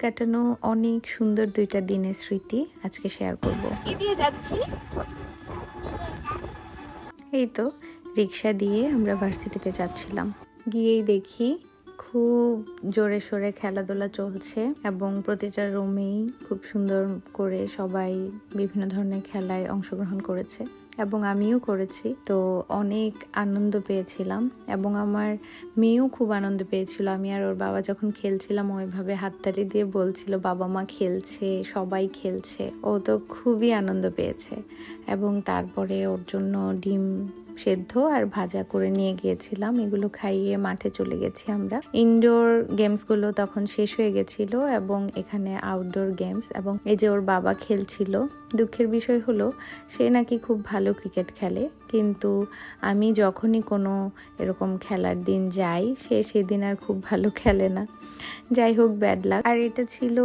কাটানো অনেক সুন্দর 2টা দিনের স্মৃতি আজকে শেয়ার করব। এদিকে যাচ্ছি। এই তো রিক্সা দিয়ে আমরা ভার্সিটিতে যাচ্ছিলাম। গিয়েই দেখি খুব জোরে সোরে খেলাধুলা চলছে এবং প্রতিটা রুমেই খুব সুন্দর করে সবাই বিভিন্ন ধরনের খেলায় অংশগ্রহণ করেছে এবং আমিও করেছি। তো অনেক আনন্দ পেয়েছিলাম এবং আমার মেয়েও খুব আনন্দ পেয়েছিল। আমি আর ওর বাবা যখন খেলছিলাম ওইভাবে হাততালি দিয়ে বলছিল বাবা মা খেলছে, সবাই খেলছে। ও তো খুবই আনন্দ পেয়েছে এবং তারপরে ওর জন্য ডিম সেদ্ধ আর ভাজা করে নিয়ে গিয়েছিলাম। এগুলো খাইয়ে মাঠে চলে গেছি আমরা। ইনডোর গেমসগুলো তখন শেষ হয়ে গেছিল এবং এখানে আউটডোর গেমস, এবং এই যে ওর বাবা খেলছিল। দুঃখের বিষয় হলো সে নাকি খুব ভালো ক্রিকেট খেলে, কিন্তু আমি যখনই কোনো এরকম খেলার দিন যাই সে সেদিন আর খুব ভালো খেলে না। যাই হোক, ব্যাড লাক। আর এটা ছিল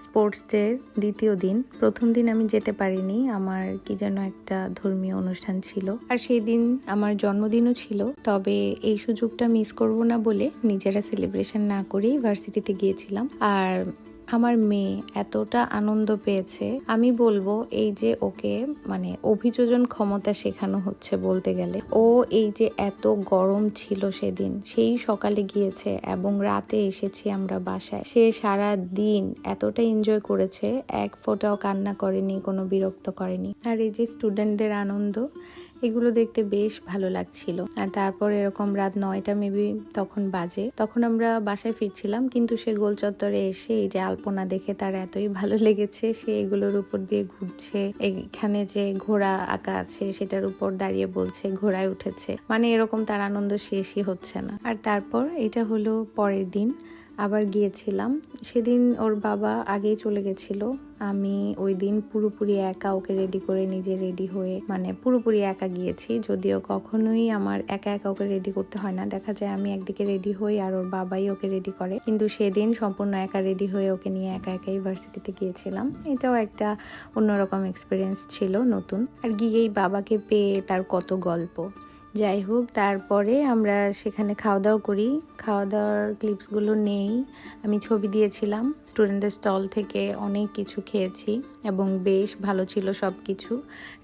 স্পোর্টস ডের দ্বিতীয় দিন। প্রথম দিন আমি যেতে পারিনি, আমার কি যেন একটা ধর্মীয় অনুষ্ঠান ছিল আর সেই দিন আমার জন্মদিনও ছিল। তবে এই সুযোগটা মিস করব না বলে নিজেরা সেলিব্রেশন না করেই ভার্সিটিতে গিয়েছিলাম। আর আমার মেয়ে এতটা আনন্দ পেয়েছে, আমি বলবো এই যে ওকে মানে অভিযোজন ক্ষমতা শেখানো হচ্ছে বলতে গেলে। ও এই যে এত গরম ছিল সেদিন, সেই সকালে গিয়েছে এবং রাতে এসেছি আমরা বাসায়। সে সারা দিন এতটা এনজয় করেছে, এক ফোঁটাও কান্না করেনি, কোনো বিরক্ত করেনি। আর এই যে স্টুডেন্টদের আনন্দ, এগুলো দেখতে বেশ ভালো লাগছিল। আর তারপর এরকম রাত 9টা মেবি তখন বাজে, তখন আমরা বাসায় ফিরছিলাম, কিন্তু সে গোল চত্বরে এসে এই যে আলপনা দেখে তার এতই ভালো লেগেছে, সে এগুলোর উপর দিয়ে ঘুরছে। এখানে যে ঘোড়া আঁকা আছে সেটার উপর দাঁড়িয়ে বলছে ঘোড়ায় উঠেছে, মানে এরকম তার আনন্দ শেষই হচ্ছে না। আর তারপর এটা হলো পরের দিন, আবার গিয়েছিলাম। সেদিন ওর বাবা আগেই চলে গেছিল। আমি ওই দিন পুরোপুরি একা ওকে রেডি করে নিজে রেডি হয়ে, মানে পুরোপুরি একা গিয়েছি। যদিও কখনোই আমার একা একা ওকে রেডি করতে হয় না, দেখা যায় আমি একদিকে রেডি হই আর ওর বাবাই ওকে রেডি করে, কিন্তু সেদিন সম্পূর্ণ একা রেডি হয়ে ওকে নিয়ে একা একা ইউনিভার্সিটিতে গিয়েছিলাম। এটাও একটা অন্যরকম এক্সপিরিয়েন্স ছিল, নতুন। আর গিয়েই বাবাকে পেয়ে তার কত গল্প। যাই হোক, তারপরে আমরা সেখানে খাওয়া দাওয়া করি। খাওয়া দাওয়ার ক্লিপসগুলো নেই, আমি ছবি দিয়েছিলাম। স্টুডেন্টদের স্টল থেকে অনেক কিছু খেয়েছি এবং বেশ ভালো ছিল সব কিছু।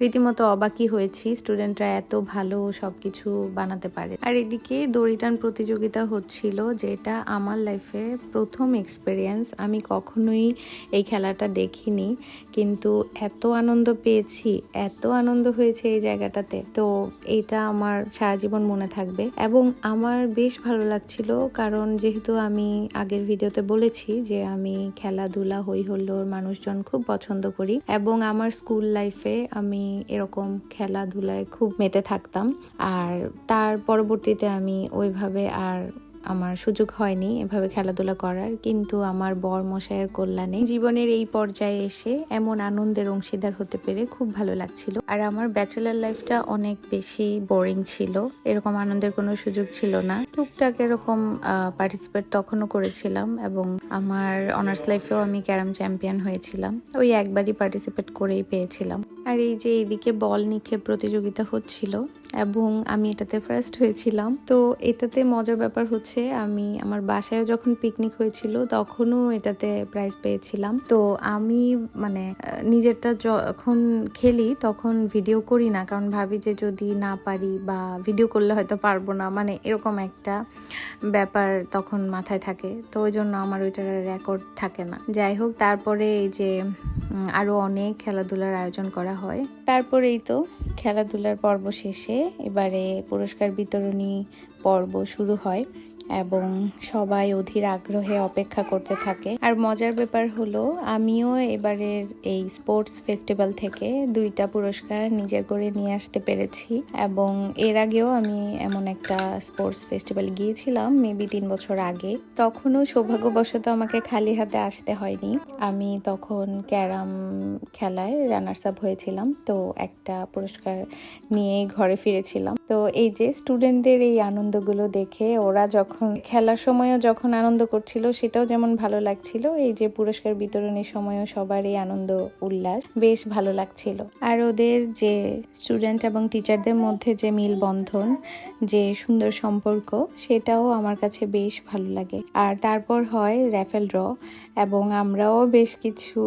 রীতিমতো অবাকই হয়েছি স্টুডেন্টরা এত ভালো সব কিছু বানাতে পারে। আর এদিকে দড়ি টান প্রতিযোগিতা হচ্ছিল, যেটা আমার লাইফে প্রথম এক্সপিরিয়েন্স। আমি কখনোই এই খেলাটা দেখিনি, কিন্তু এত আনন্দ পেয়েছি, এত আনন্দ হয়েছে এই জায়গাটাতে। তো এটা আমার সারা জীবন মনে থাকবে এবং আমার বেশ ভালো লাগছিল, কারণ যেহেতু আমি আগের ভিডিওতে বলেছি যে আমি খেলাধুলা, হই হুল্লোড়, মানুষজন খুব পছন্দ করি এবং আমার স্কুল লাইফে আমি এরকম খেলাধুলায় খুব মেতে থাকতাম। আর তার পরবর্তীতে আমি ওইভাবে আর আমার সুযোগ হয়নি এভাবে খেলাধুলা করার, কিন্তু আমার বর মশাইয়ের কল্যাণে জীবনের এই পর্যায়ে এসে এমন আনন্দের অংশীদার হতে পেরে খুব ভালো লাগছিল। আর আমার ব্যাচেলার লাইফটা অনেক বেশি বোরিং ছিল, এরকম আনন্দের কোনো সুযোগ ছিল না। টুকটাক এরকম পার্টিসিপেট তখনও করেছিলাম এবং আমার অনার্স লাইফেও আমি ক্যারাম চ্যাম্পিয়ন হয়েছিলাম, ওই একবারই পার্টিসিপেট করেই পেয়েছিলাম। আর এই যে এইদিকে বল নিক্ষেপ প্রতিযোগিতা হচ্ছিল এবং আমি এটাতে ফার্স্ট হয়েছিলাম। তো এটাতে মজার ব্যাপার হচ্ছে, আমি আমার বাসায় যখন পিকনিক হয়েছিল তখনও এটাতে প্রাইজ পেয়েছিলাম। তো আমি মানে নিজেরটা যখন খেলি তখন ভিডিও করি না, কারণ ভাবি যে যদি না পারি বা ভিডিও করলে হয়তো পারবো না, মানে এরকম একটা ব্যাপার তখন মাথায় থাকে। তো ওই জন্য আমার ওইটার রেকর্ড থাকে না। যাই হোক, তারপরে এই যে আরো অনেক খেলাধুলার আয়োজন করা হয়। তারপরেই তো খেলাধুলার পর্ব শেষে এবারে পুরস্কার বিতরণী পর্ব শুরু হয় এবং সবাই অধীর আগ্রহে অপেক্ষা করতে থাকে। আর মজার ব্যাপার হলো, আমিও এবারের এই স্পোর্টস ফেস্টিভ্যাল থেকে 2টা পুরস্কার নিজের করে নিয়ে আসতে পেরেছি এবং এর আগেও আমি এমন একটা স্পোর্টস ফেস্টিভ্যাল গিয়েছিলাম মেবি 3 বছর আগে। তখনও সৌভাগ্যবশত আমাকে খালি হাতে আসতে হয়নি, আমি তখন ক্যারাম খেলায় রানার্স আপ হয়েছিলাম, তো একটা পুরস্কার নিয়ে ঘরে ফিরেছিলাম। তো এই যে স্টুডেন্টদের এই আনন্দগুলো দেখে, ওরা যখন তখন খেলার সময়ও যখন আনন্দ করছিল সেটাও যেমন ভালো লাগছিল, এই যে পুরস্কার বিতরণের সময়ও সবারই আনন্দ উল্লাস বেশ ভালো লাগছিল। আর ওদের যে স্টুডেন্ট এবং টিচারদের মধ্যে যে মিলবন্ধন, যে সুন্দর সম্পর্ক, সেটাও আমার কাছে বেশ ভালো লাগে। আর তারপর হয় র্যাফেল ড্র, এবং আমরাও বেশ কিছু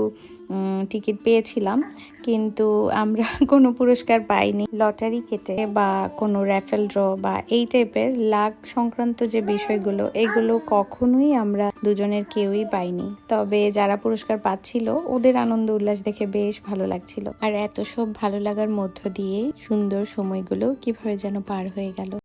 টিকিট পেয়েছিলাম, কিন্তু আমরা কোনো পুরস্কার পাইনি। লটারি কেটে বা কোনো র্যাফেল ড্র বা এই টাইপের লাক সংক্রান্ত যে বিষয়গুলো, এগুলো কখনোই আমরা দুজনের কেউই পাইনি। তবে যারা পুরস্কার পাচ্ছিল ওদের আনন্দ উল্লাস দেখে বেশ ভালো লাগছিল। আর এত সব ভালো লাগার মধ্য দিয়ে সুন্দর সময়গুলো কিভাবে যেন পার হয়ে গেল।